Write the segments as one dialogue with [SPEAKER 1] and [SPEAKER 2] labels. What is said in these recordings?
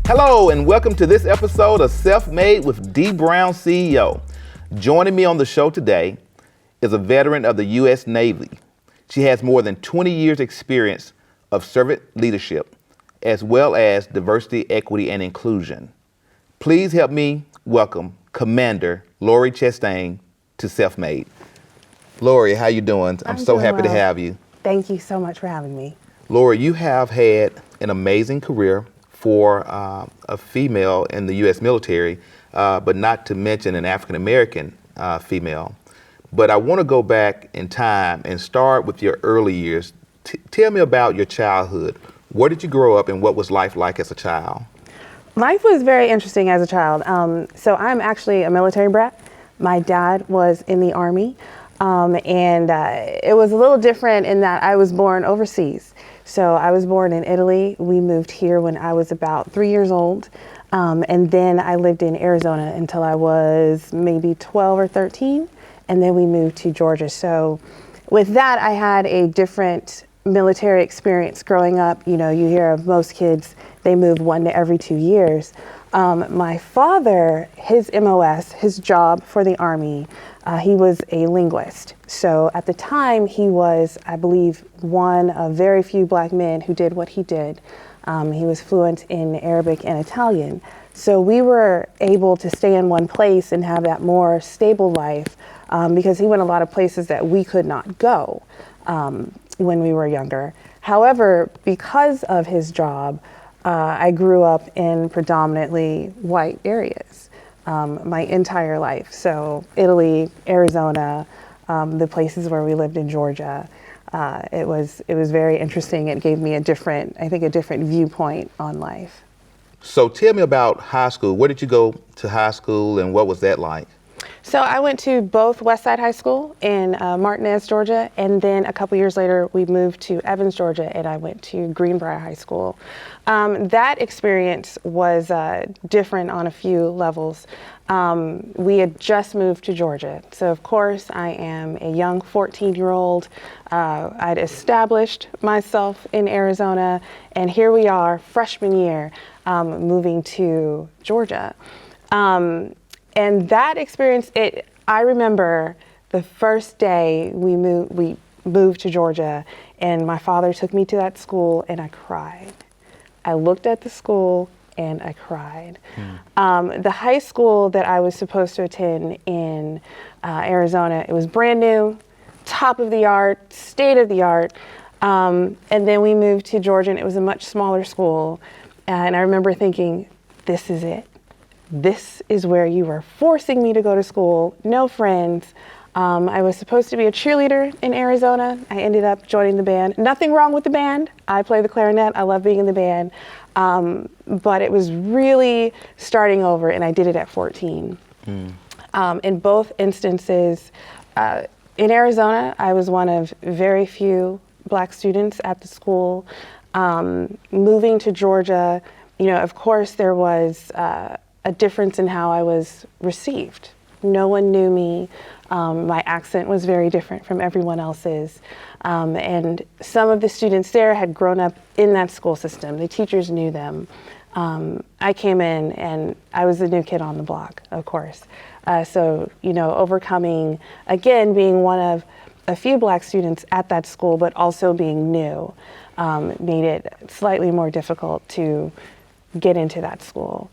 [SPEAKER 1] Hello and welcome to this episode of Self-Made with Dee Brown, CEO. Joining me on the show today is a veteran of the U.S. Navy. She has more than 20 years experience of servant leadership, as well as diversity, equity, and inclusion. Please help me welcome Commander Lori Chestang to Self-Made. Lori, how you doing? I'm so happy to have you.
[SPEAKER 2] Thank you so much for having me.
[SPEAKER 1] Lori, you have had an amazing career for a female in the U.S. military, but not to mention an African-American female. But I want to go back in time and start with your early years. Tell me about your childhood. Where did you grow up and what was life like as a child?
[SPEAKER 2] Life was very interesting as a child. So I'm actually a military brat. My dad was in the Army, and it was a little different in that I was born overseas. So I was born in Italy. We moved here when I was about 3 years old. And then I lived in Arizona until I was maybe 12 or 13. And then we moved to Georgia. So with that, I had a different military experience growing up. You know, you hear of most kids, they move 1 to every 2 years. My father, his MOS, his job for the Army, he was a linguist. So at the time, he was, I believe, one of very few black men who did what he did. He was fluent in Arabic and Italian. So we were able to stay in one place and have that more stable life because he went a lot of places that we could not go when we were younger. However, because of his job, I grew up in predominantly white areas my entire life. So Italy, Arizona, the places where we lived in Georgia. It was very interesting. It gave me a different viewpoint on life.
[SPEAKER 1] So tell me about high school. Where did you go to high school and what was that like?
[SPEAKER 2] So I went to both Westside High School in Martinez, Georgia, and then a couple years later we moved to Evans, Georgia, and I went to Greenbrier High School. That experience was different on a few levels. We had just moved to Georgia, so of course I am a young 14-year-old. I'd established myself in Arizona, and here we are, freshman year, moving to Georgia. And that experience, I remember the first day we moved to Georgia, and my father took me to that school, and I cried. I looked at the school, and I cried. The high school that I was supposed to attend in Arizona, it was brand new, top of the art, state of the art. And then we moved to Georgia, and it was a much smaller school. And I remember thinking, this is it. This is where you were forcing me to go to school, no friends. I was supposed to be a cheerleader in Arizona. I ended up joining the band. Nothing wrong with the band. I play the clarinet. I love being in the band. But it was really starting over, and I did it at 14. In both instances, in Arizona, I was one of very few black students at the school. Moving to Georgia, you know, of course there was a difference in how I was received. No one knew me. My accent was very different from everyone else's. And some of the students there had grown up in that school system. The teachers knew them. I came in and I was the new kid on the block, of course. So, you know, overcoming, again, being one of a few black students at that school, but also being new, made it slightly more difficult to get into that school.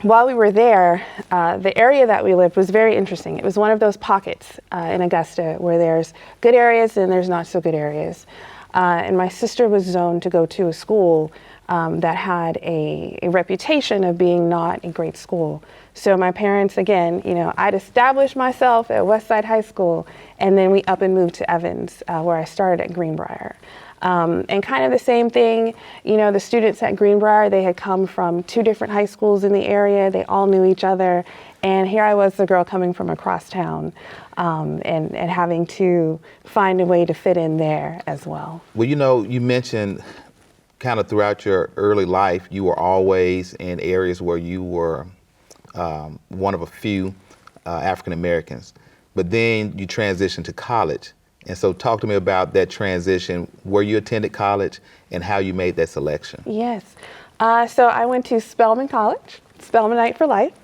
[SPEAKER 2] While we were there, the area that we lived was very interesting. It was one of those pockets in Augusta where there's good areas and there's not so good areas. And my sister was zoned to go to a school that had a reputation of being not a great school. So my parents, again, you know, I'd established myself at Westside High School, and then we up and moved to Evans, where I started at Greenbrier. And kind of the same thing, you know, the students at Greenbrier, they had come from 2 different high schools in the area. They all knew each other. And here I was, the girl coming from across town, and having to find a way to fit in there as well.
[SPEAKER 1] Well, you know, you mentioned kind of throughout your early life, you were always in areas where you were one of a few African Americans, but then you transitioned to college. And so talk to me about that transition, where you attended college and how you made that selection.
[SPEAKER 2] Yes. So I went to Spelman College, Spelmanite for life.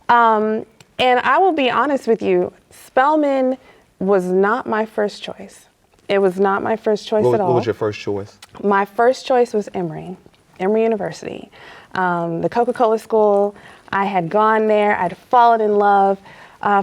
[SPEAKER 2] And I will be honest with you, Spelman was not my first choice. It was not my first choice at all.
[SPEAKER 1] What was your first choice?
[SPEAKER 2] My first choice was Emory University. The Coca-Cola school, I had gone there, I'd fallen in love.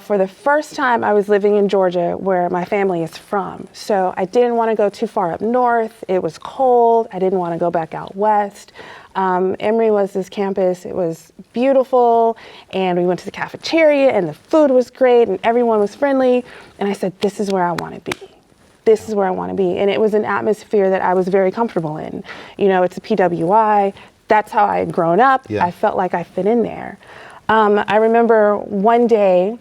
[SPEAKER 2] For the first time, I was living in Georgia, where my family is from. So I didn't want to go too far up north. It was cold. I didn't want to go back out west. Emory was this campus. It was beautiful, and we went to the cafeteria, and the food was great, and everyone was friendly. And I said, this is where I want to be. This is where I want to be. And it was an atmosphere that I was very comfortable in. You know, it's a PWI. That's how I had grown up.
[SPEAKER 1] Yeah.
[SPEAKER 2] I felt like I fit in there. I remember one day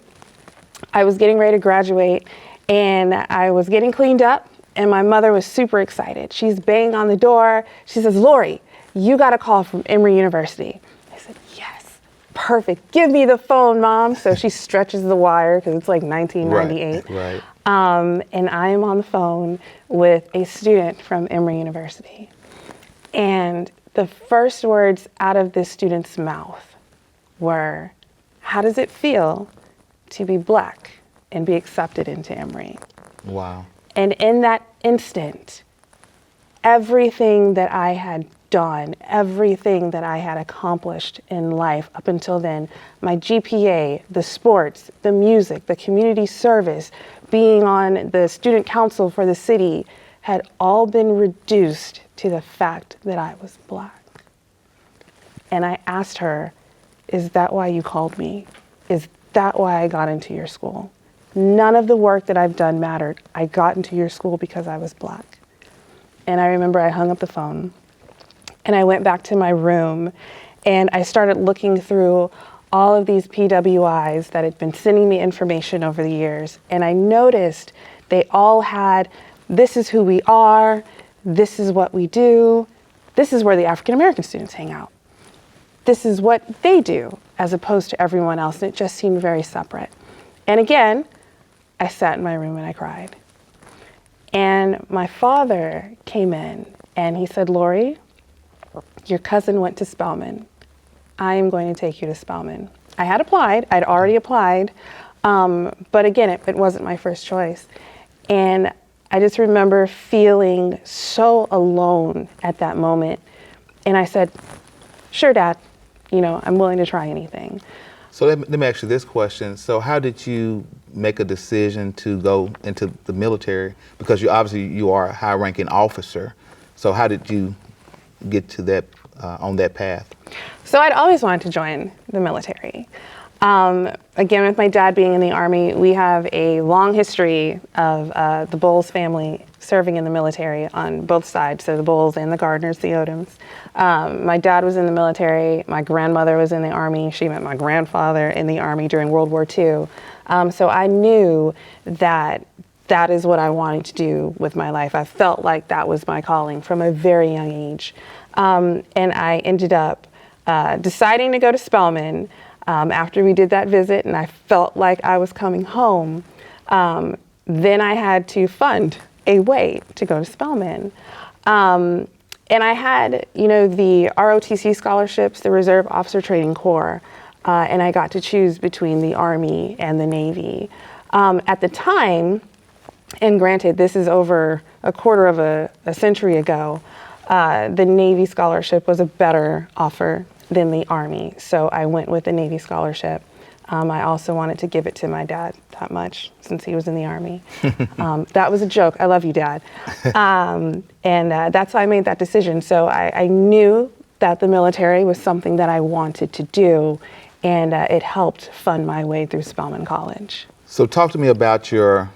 [SPEAKER 2] I was getting ready to graduate, and I was getting cleaned up, and my mother was super excited. She's banging on the door. She says, Lori, you got a call from Emory University. I said, yes, perfect. Give me the phone, Mom. So she stretches the wire because it's like 1998.
[SPEAKER 1] Right.
[SPEAKER 2] And I am on the phone with a student from Emory University. And the first words out of this student's mouth were, how does it feel to be Black and be accepted into Emory?
[SPEAKER 1] Wow.
[SPEAKER 2] And in that instant, everything that I had done, everything that I had accomplished in life up until then, my GPA, the sports, the music, the community service, being on the student council for the city, had all been reduced to the fact that I was Black. And I asked her, is that why you called me? Is that why I got into your school? None of the work that I've done mattered. I got into your school because I was Black. And I remember I hung up the phone, and I went back to my room, and I started looking through all of these PWIs that had been sending me information over the years. And I noticed they all had, this is who we are, this is what we do, this is where the African American students hang out. This is what they do, as opposed to everyone else. And it just seemed very separate. And again, I sat in my room and I cried. And my father came in and he said, Lori, your cousin went to Spelman. I am going to take you to Spelman. I had applied, I'd already applied, but again, it wasn't my first choice. And I just remember feeling so alone at that moment. And I said, sure, Dad, you know, I'm willing to try anything.
[SPEAKER 1] So let me ask you this question. So how did you make a decision to go into the military? Because you are a high-ranking officer. So how did you get to that, on that path?
[SPEAKER 2] So I'd always wanted to join the military. Again, with my dad being in the Army, we have a long history of the Bowles family serving in the military on both sides, so the Bowles and the Gardners, the Odoms. My dad was in the military. My grandmother was in the Army. She met my grandfather in the Army during World War II. So I knew that that is what I wanted to do with my life. I felt like that was my calling from a very young age. And I ended up deciding to go to Spelman after we did that visit, and I felt like I was coming home. Then I had to fund a way to go to Spelman. And I had, you know, the ROTC scholarships, the Reserve Officer Training Corps, and I got to choose between the Army and the Navy. At the time, and granted, this is over a quarter of a century ago, the Navy scholarship was a better offer than the Army, so I went with the Navy scholarship. I also wanted to give it to my dad that much since he was in the Army. That was a joke. I love you, Dad. And that's why I made that decision. So I knew that the military was something that I wanted to do, and it helped fund my way through Spelman College.
[SPEAKER 1] So talk to me about your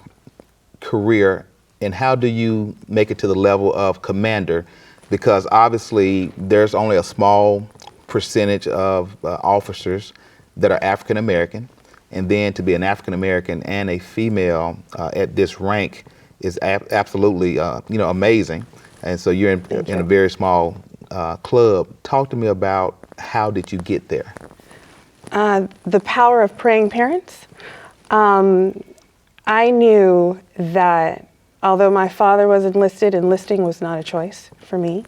[SPEAKER 1] career and how do you make it to the level of commander? Because obviously there's only a small percentage of officers that are African American, and then to be an African American and a female at this rank is absolutely amazing. And so you're in a very small club. Talk to me about how did you get there?
[SPEAKER 2] The power of praying parents. I knew that although my father was enlisted, enlisting was not a choice for me.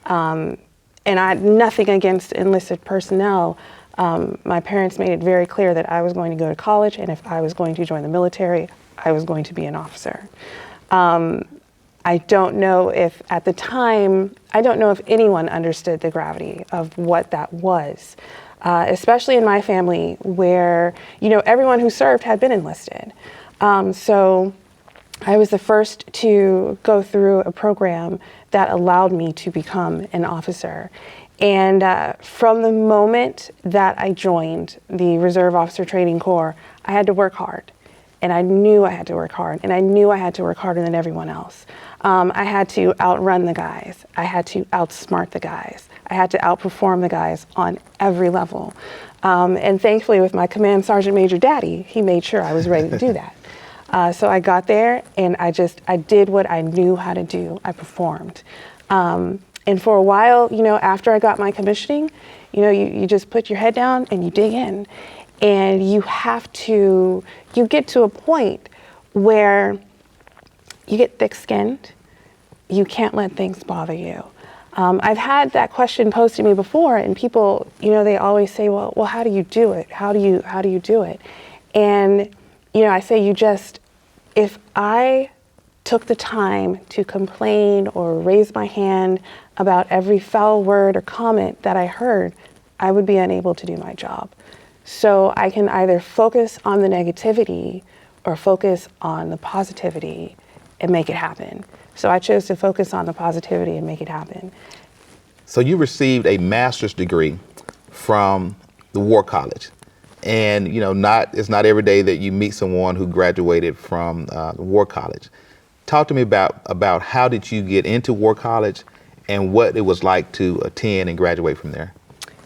[SPEAKER 2] And I had nothing against enlisted personnel. My parents made it very clear that I was going to go to college, and if I was going to join the military, I was going to be an officer. I don't know if at the time, I don't know if anyone understood the gravity of what that was, especially in my family where, everyone who served had been enlisted. So I was the first to go through a program that allowed me to become an officer. And from the moment that I joined the Reserve Officer Training Corps, I had to work hard. And I knew I had to work hard, and I knew I had to work harder than everyone else. I had to outrun the guys. I had to outsmart the guys. I had to outperform the guys on every level. And thankfully, with my Command Sergeant Major Daddy, he made sure I was ready to do that. So I got there, and I did what I knew how to do. I performed. And for a while, after I got my commissioning, you just put your head down and you dig in. And you get to a point where you get thick-skinned. You can't let things bother you. I've had that question posed to me before, and people, they always say, well, how do you do it? How do you do it? And, I say if I took the time to complain or raise my hand about every foul word or comment that I heard, I would be unable to do my job. So I can either focus on the negativity or focus on the positivity and make it happen. So I chose to focus on the positivity and make it happen.
[SPEAKER 1] So you received a master's degree from the War College. And, it's not every day that you meet someone who graduated from the War College. Talk to me about how did you get into War College and what it was like to attend and graduate from there.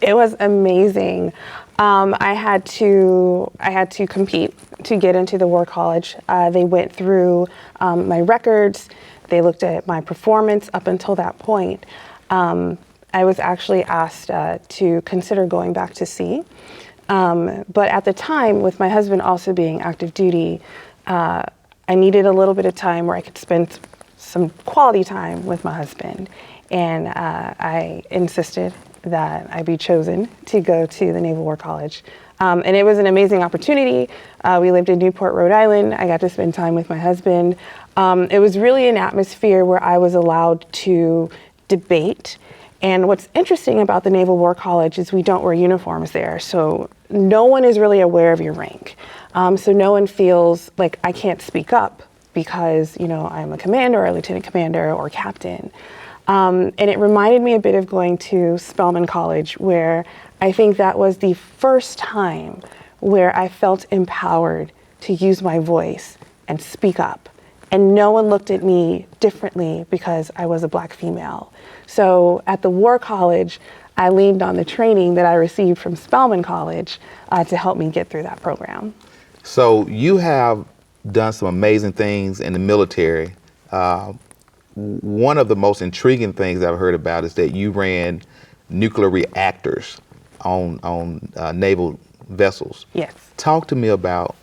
[SPEAKER 2] It was amazing. I had to compete to get into the War College. They went through my records. They looked at my performance up until that point. I was actually asked to consider going back to sea. But at the time, with my husband also being active duty, I needed a little bit of time where I could spend some quality time with my husband. And I insisted that I be chosen to go to the Naval War College. And it was an amazing opportunity. We lived in Newport, Rhode Island. I got to spend time with my husband. It was really an atmosphere where I was allowed to debate. And what's interesting about the Naval War College is we don't wear uniforms there. So no one is really aware of your rank. So no one feels like I can't speak up because, I'm a commander or a lieutenant commander or captain. And it reminded me a bit of going to Spelman College, where I think that was the first time where I felt empowered to use my voice and speak up. And no one looked at me differently because I was a Black female. So at the War College, I leaned on the training that I received from Spelman College to help me get through that program.
[SPEAKER 1] So you have done some amazing things in the military. One of the most intriguing things I've heard about is that you ran nuclear reactors on naval vessels.
[SPEAKER 2] Yes.
[SPEAKER 1] Talk to me about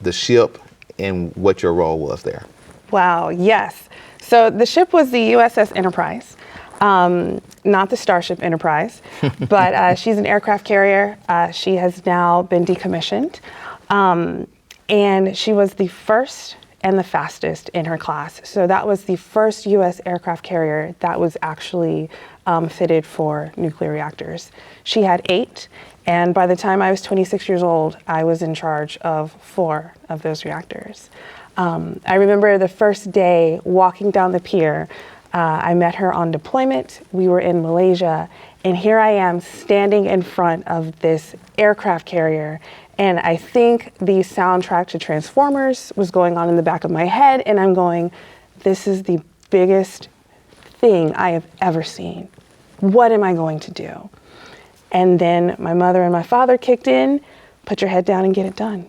[SPEAKER 1] the ship and what your role was there.
[SPEAKER 2] Wow, yes. So the ship was the USS Enterprise, not the Starship Enterprise, but she's an aircraft carrier. She has now been decommissioned. And she was the first and the fastest in her class. So that was the first U.S. aircraft carrier that was actually fitted for nuclear reactors. She had 8, and by the time I was 26 years old, I was in charge of 4 of those reactors. I remember the first day walking down the pier. I met her on deployment. We were in Malaysia, and here I am standing in front of this aircraft carrier. And I think the soundtrack to Transformers was going on in the back of my head, and I'm going, this is the biggest thing I have ever seen. What am I going to do? And then my mother and my father kicked in, put your head down and get it done.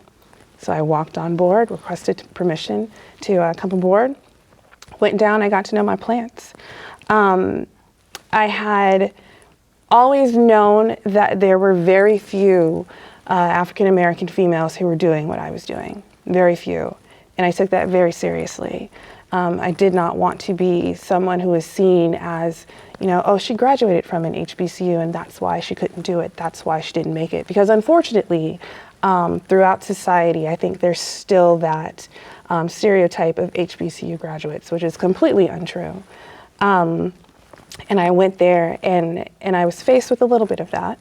[SPEAKER 2] So I walked on board, requested permission to come aboard, went down, I got to know my plants. I had always known that there were very few African American females who were doing what I was doing, very few. And I took that very seriously. I did not want to be someone who was seen as, oh, she graduated from an HBCU and that's why she couldn't do it. That's why she didn't make it. Because unfortunately, throughout society, I think there's still that stereotype of HBCU graduates, which is completely untrue. And I went there and I was faced with a little bit of that.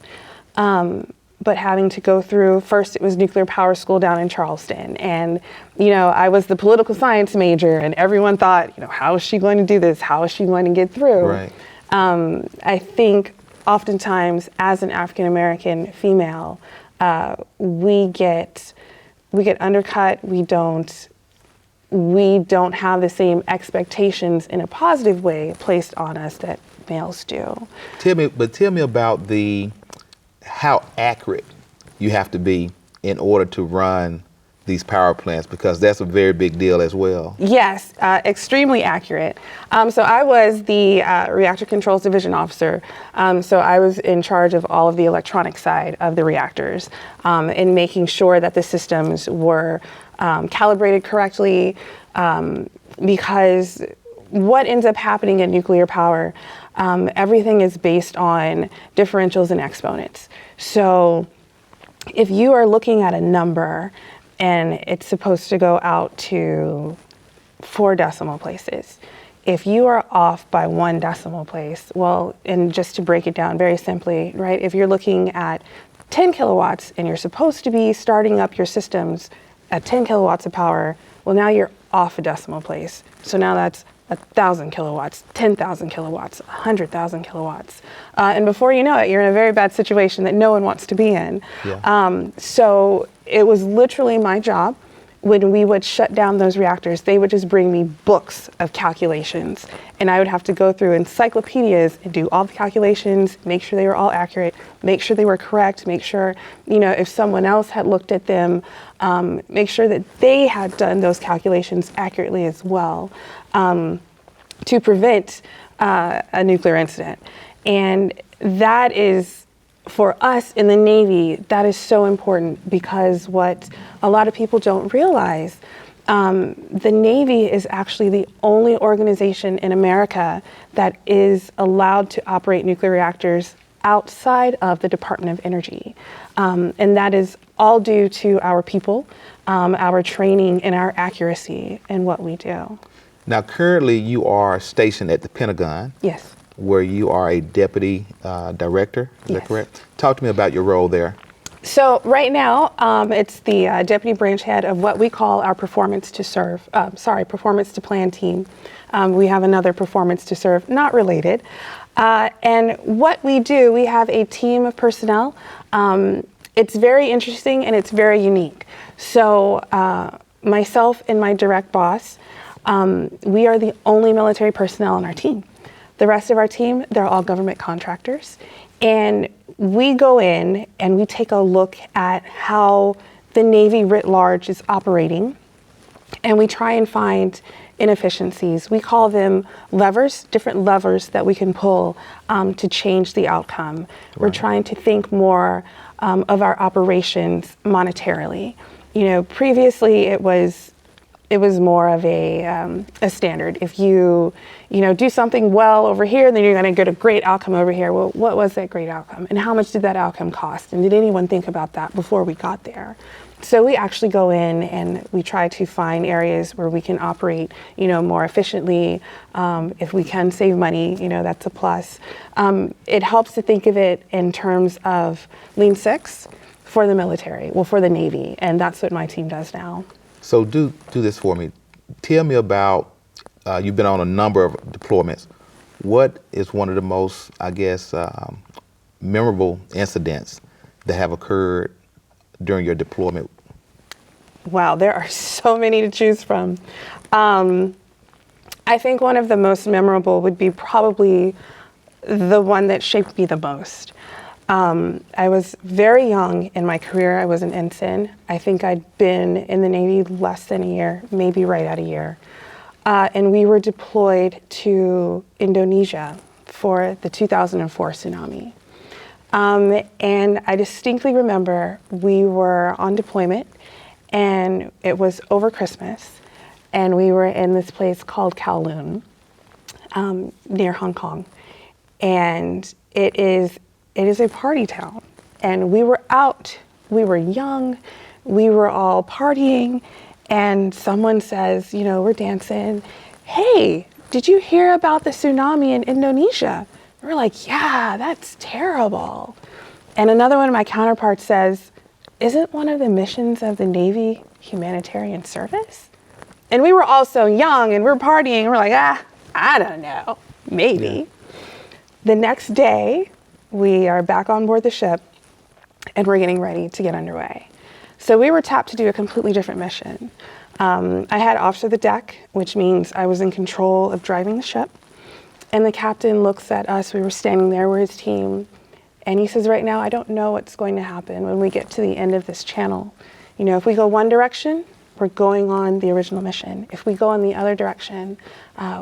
[SPEAKER 2] But having to go through, first it was nuclear power school down in Charleston. And, I was the political science major and everyone thought, how is she going to do this? How is she going to get through?
[SPEAKER 1] Right.
[SPEAKER 2] I think oftentimes as an African-American female, we get undercut. We don't have the same expectations in a positive way placed on us that males do.
[SPEAKER 1] Tell me about how accurate you have to be in order to run these power plants, because that's a very big deal as well.
[SPEAKER 2] Yes, extremely accurate. So I was the reactor controls division officer. So I was in charge of all of the electronic side of the reactors and making sure that the systems were calibrated correctly, because what ends up happening in nuclear power, everything is based on differentials and exponents. So if you are looking at a number and it's supposed to go out to 4 decimal places, if you are off by 1 decimal place, well, and just to break it down very simply, right, if you're looking at 10 kilowatts and you're supposed to be starting up your systems at 10 kilowatts of power, well, now you're off a decimal place. So now that's 1,000 kilowatts, 10,000 kilowatts, 100,000 kilowatts. And before you know it, you're in a very bad situation that no one wants to be in.
[SPEAKER 1] Yeah.
[SPEAKER 2] So it was literally my job. When we would shut down those reactors, they would just bring me books of calculations. And I would have to go through encyclopedias and do all the calculations, make sure they were all accurate, make sure they were correct, make sure, if someone else had looked at them, make sure that they had done those calculations accurately as well, to prevent a nuclear incident. And that is, for us in the Navy, that is so important, because what a lot of people don't realize, the Navy is actually the only organization in America that is allowed to operate nuclear reactors outside of the Department of Energy. And that is all due to our people, our training, and our accuracy in what we do.
[SPEAKER 1] Now, currently you are stationed at the Pentagon.
[SPEAKER 2] Yes.
[SPEAKER 1] Where you are a deputy director, is
[SPEAKER 2] Yes.
[SPEAKER 1] that correct? Talk to me about your role there.
[SPEAKER 2] So right now, it's the deputy branch head of what we call our performance to plan team. We have another performance to serve, not related. And what we do, we have a team of personnel. It's very interesting and it's very unique. So myself and my direct boss, we are the only military personnel on our team. The rest of our team, they're all government contractors. And we go in and we take a look at how the Navy writ large is operating, and we try and find inefficiencies. We call them levers, different levers that we can pull to change the outcome. Right. We're trying to think more of our operations monetarily. Previously it was more of a standard. If you do something well over here, then you're going to get a great outcome over here. Well, what was that great outcome, and how much did that outcome cost? And did anyone think about that before we got there? So we actually go in and we try to find areas where we can operate, more efficiently. If we can save money, that's a plus. It helps to think of it in terms of Lean Six for the military, for the Navy, and that's what my team does now.
[SPEAKER 1] So do this for me. Tell me about, you've been on a number of deployments. What is one of the most, memorable incidents that have occurred during your deployment?
[SPEAKER 2] Wow, there are so many to choose from. I think one of the most memorable would be probably the one that shaped me the most. I was very young in my career. I was an ensign. I think I'd been in the Navy less than a year, maybe right at a year. And we were deployed to Indonesia for the 2004 tsunami. And I distinctly remember we were on deployment, and it was over Christmas, and we were in this place called Kowloon, near Hong Kong. And it is a party town. And we were out, we were young, we were all partying, and someone says, you know, we're dancing, hey, did you hear about the tsunami in Indonesia? We're like, yeah, that's terrible. And another one of my counterparts says, isn't one of the missions of the Navy humanitarian service? And we were all so young and we're partying. We're like, I don't know, maybe. Yeah. The next day, we are back on board the ship and we're getting ready to get underway. So we were tapped to do a completely different mission. I had officer of the deck, which means I was in control of driving the ship. And the captain looks at us, we were standing there, we're his team, and he says, right now, I don't know what's going to happen when we get to the end of this channel. You know, if we go one direction, we're going on the original mission. If we go in the other direction,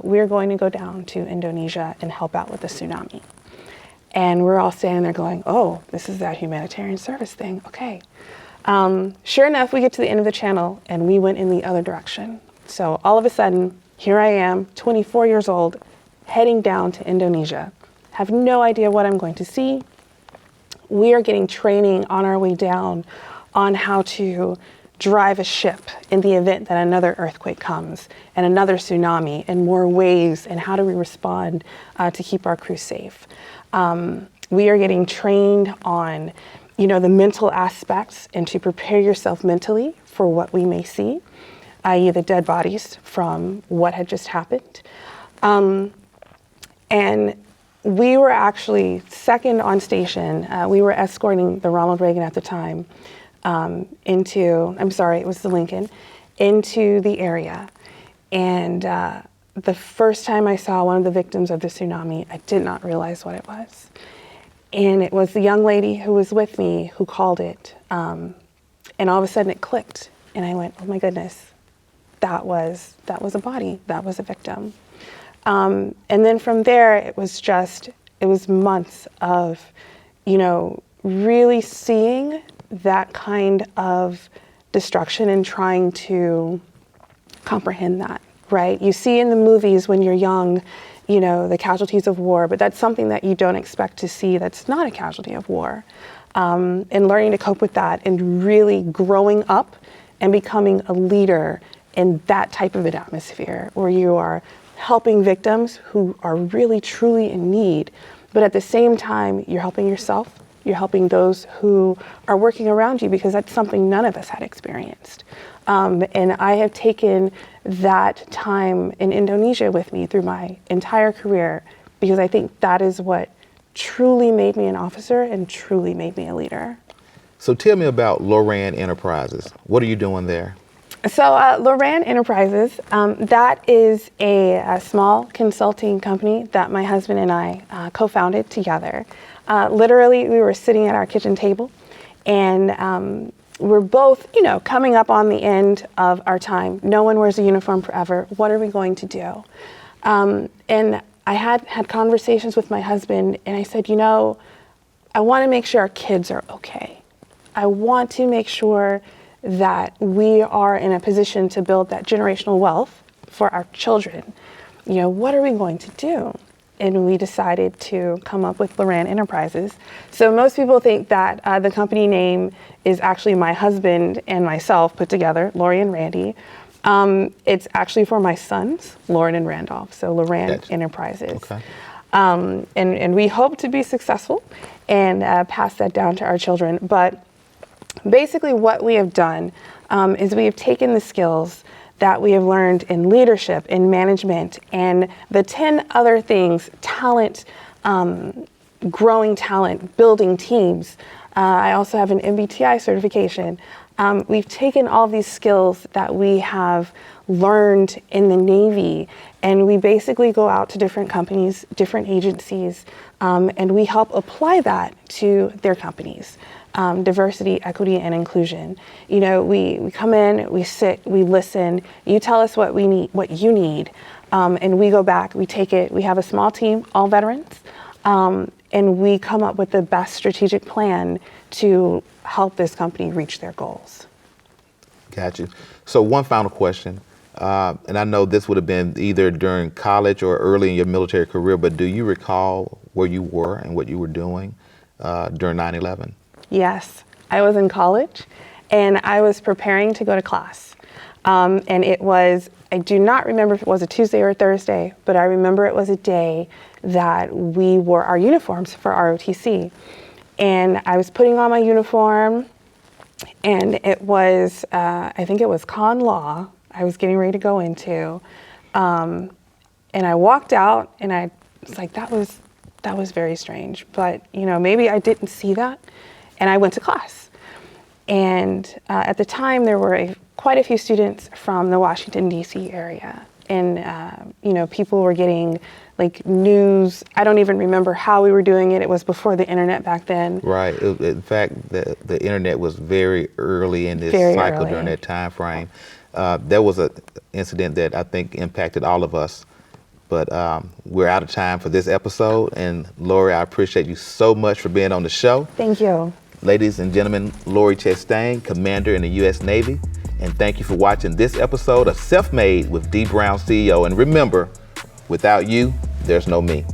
[SPEAKER 2] we're going to go down to Indonesia and help out with the tsunami. And we're all standing there going, oh, this is that humanitarian service thing, okay. Sure enough, we get to the end of the channel and we went in the other direction. So all of a sudden, here I am, 24 years old, heading down to Indonesia. Have no idea what I'm going to see. We are getting training on our way down on how to drive a ship in the event that another earthquake comes and another tsunami and more waves, and how do we respond to keep our crew safe. We are getting trained on, you know, the mental aspects and to prepare yourself mentally for what we may see, i.e. the dead bodies from what had just happened. And we were actually second on station. We were escorting the Ronald Reagan at the time it was the Lincoln, into the area. And the first time I saw one of the victims of the tsunami, I did not realize what it was. And it was the young lady who was with me who called it. And all of a sudden it clicked. And I went, oh my goodness, that was a body, that was a victim. And then from there, it was months of, you know, really seeing that kind of destruction and trying to comprehend that, right? You see in the movies when you're young, you know, the casualties of war, but that's something that you don't expect to see that's not a casualty of war. And learning to cope with that and really growing up and becoming a leader in that type of an atmosphere where you are helping victims who are really, truly in need, but at the same time, you're helping yourself, you're helping those who are working around you, because that's something none of us had experienced. And I have taken that time in Indonesia with me through my entire career, because I think that is what truly made me an officer and truly made me a leader.
[SPEAKER 1] So tell me about Loran Enterprises. What are you doing there?
[SPEAKER 2] So Loran Enterprises, that is a small consulting company that my husband and I co-founded together. Literally, we were sitting at our kitchen table, and we're both, you know, coming up on the end of our time. No one wears a uniform forever. What are we going to do? And I had conversations with my husband, and I said, you know, I want to make sure our kids are okay. I want to make sure that we are in a position to build that generational wealth for our children. You know, what are we going to do? And we decided to come up with Loran Enterprises. So most people think that the company name is actually my husband and myself put together, Lori and Randy. It's actually for my sons, Lauren and Randolph, so Loran Enterprises.
[SPEAKER 1] Okay.
[SPEAKER 2] And we hope to be successful and pass that down to our children. But basically what we have done is we have taken the skills that we have learned in leadership, in management, and the 10 other things, talent, growing talent, building teams. I also have an MBTI certification. We've taken all these skills that we have learned in the Navy, and we basically go out to different companies, different agencies, and we help apply that to their companies. Diversity, equity, and inclusion. You know, we come in, we sit, we listen, you tell us what we need, what you need, and we go back, we take it, we have a small team, all veterans, and we come up with the best strategic plan to help this company reach their goals.
[SPEAKER 1] Got you. So one final question, and I know this would have been either during college or early in your military career, but do you recall where you were and what you were doing during 9/11?
[SPEAKER 2] Yes, I was in college and I was preparing to go to class. And it was, I do not remember if it was a Tuesday or a Thursday, but I remember it was a day that we wore our uniforms for ROTC. And I was putting on my uniform, and it was, I think it was con law I was getting ready to go into. And I walked out and I was like, that was very strange. But, you know, maybe I didn't see that. And I went to class. And at the time, there were quite a few students from the Washington, D.C. area. And, you know, people were getting like news. I don't even remember how we were doing it. It was before the internet back then.
[SPEAKER 1] Right. In fact, the internet was very early in this cycle during that time frame. There was an incident that I think impacted all of us. But we're out of time for this episode. And Lori, I appreciate you so much for being on the show.
[SPEAKER 2] Thank you.
[SPEAKER 1] Ladies and gentlemen, Lori Chestang, Commander in the U.S. Navy. And thank you for watching this episode of Self-Made with Dee Brown, CEO. And remember, without you, there's no me.